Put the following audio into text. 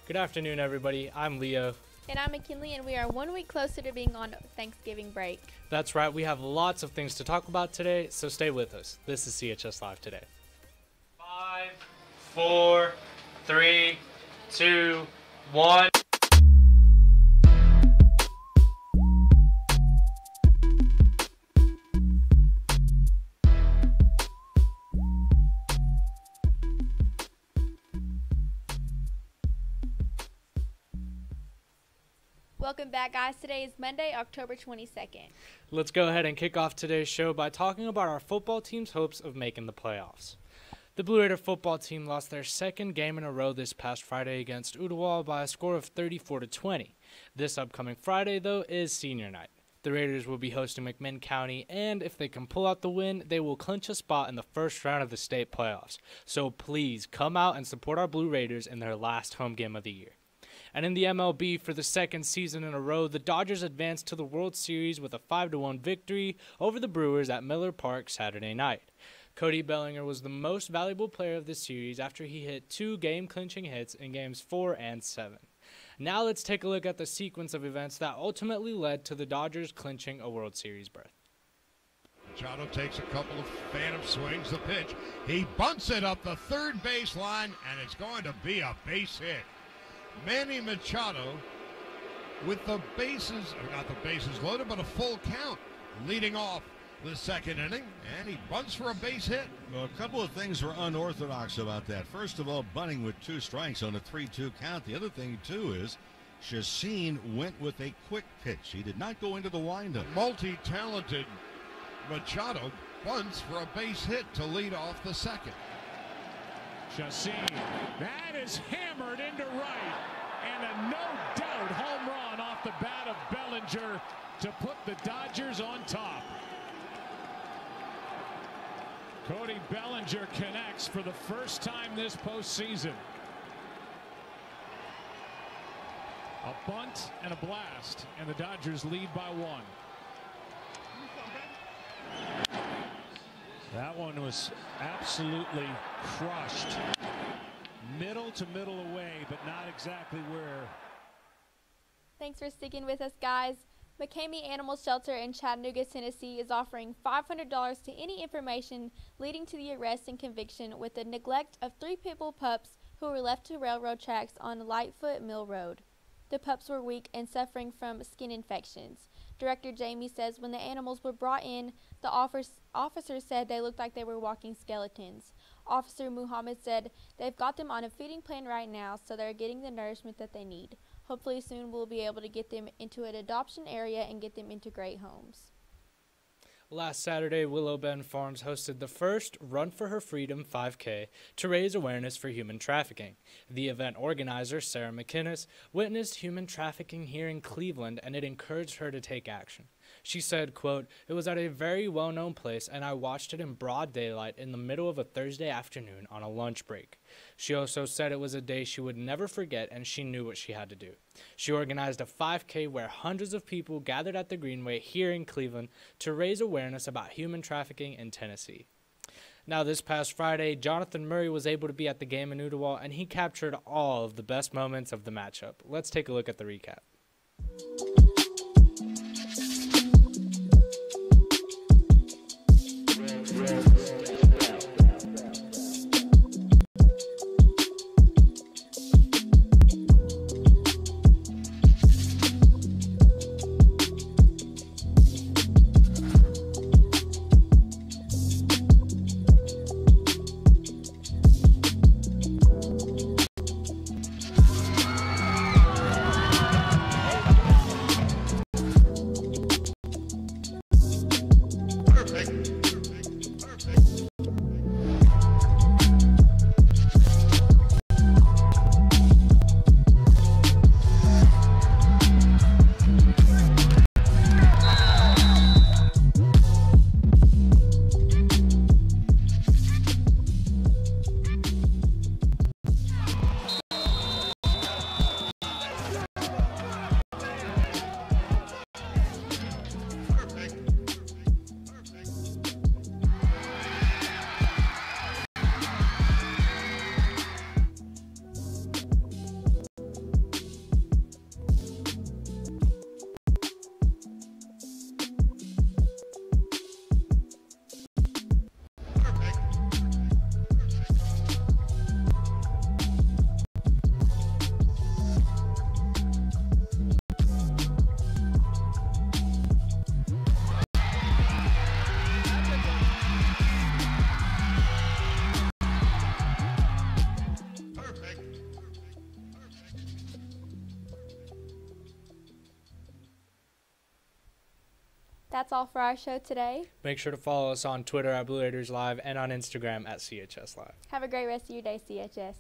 Good afternoon, everybody. I'm Leo. And I'm McKinley, and we are 1 week closer to being on Thanksgiving break. That's right. We have lots of things to talk about today, so stay with us. This is CHS Live Today. 5, 4, 3, 2, 1. Welcome back, guys. Today is Monday, October 22nd. Let's go ahead and kick off today's show by talking about our football team's hopes of making the playoffs. The Blue Raider football team lost their second game in a row this past Friday against Ottawa by a score of 34-20. This upcoming Friday, though, is senior night. The Raiders will be hosting McMinn County, and if they can pull out the win, they will clinch a spot in the first round of the state playoffs. So please come out and support our Blue Raiders in their last home game of the year. And in the MLB, for the second season in a row, the Dodgers advanced to the World Series with a 5-1 victory over the Brewers at Miller Park Saturday night. Cody Bellinger was the most valuable player of the series after he hit 2 game-clinching hits in Games 4 and 7. Now let's take a look at the sequence of events that ultimately led to the Dodgers clinching a World Series berth. Machado takes a couple of phantom swings. The pitch, he bunts it up the third base line, and it's going to be a base hit. Manny Machado with the bases, or not the bases loaded, but a full count, leading off the second inning, and he bunts for a base hit. Well, a couple of things were unorthodox about that. First of all, bunting with 2 strikes on a 3-2 count. The other thing, too, is Chacin went with a quick pitch. He did not go into the windup. Multi-talented Machado bunts for a base hit to lead off the second. Chacin, that is hammered into right, and a no-doubt home run off the bat of Bellinger to put the Dodgers on top. Cody Bellinger connects for the first time this postseason. A bunt and a blast, and the Dodgers lead by 1. That one was absolutely crushed. Middle to middle away, but not exactly where. Thanks for sticking with us, guys. McCamey Animal Shelter in Chattanooga, Tennessee is offering $500 to any information leading to the arrest and conviction with the neglect of 3 pit bull pups who were left to railroad tracks on Lightfoot Mill Road. The pups were weak and suffering from skin infections. Director Jamie says when the animals were brought in, the officers said they looked like they were walking skeletons. Officer Muhammad said they've got them on a feeding plan right now, so they're getting the nourishment that they need. Hopefully soon we'll be able to get them into an adoption area and get them into great homes. Last Saturday, Willow Bend Farms hosted the first Run for Her Freedom 5K to raise awareness for human trafficking. The event organizer, Sarah McInnes, witnessed human trafficking here in Cleveland, and it encouraged her to take action. She said, quote, "It was at a very well-known place, and I watched it in broad daylight in the middle of a Thursday afternoon on a lunch break." She also said it was a day she would never forget, and she knew what she had to do. She organized a 5K where hundreds of people gathered at the Greenway here in Cleveland to raise awareness about human trafficking in Tennessee. Now, this past Friday, Jonathan Murray was able to be at the game in Ottawa, and he captured all of the best moments of the matchup. Let's take a look at the recap. That's all for our show today. Make sure to follow us on Twitter at Blue Raiders Live and on Instagram at CHSLive. Have a great rest of your day, CHS.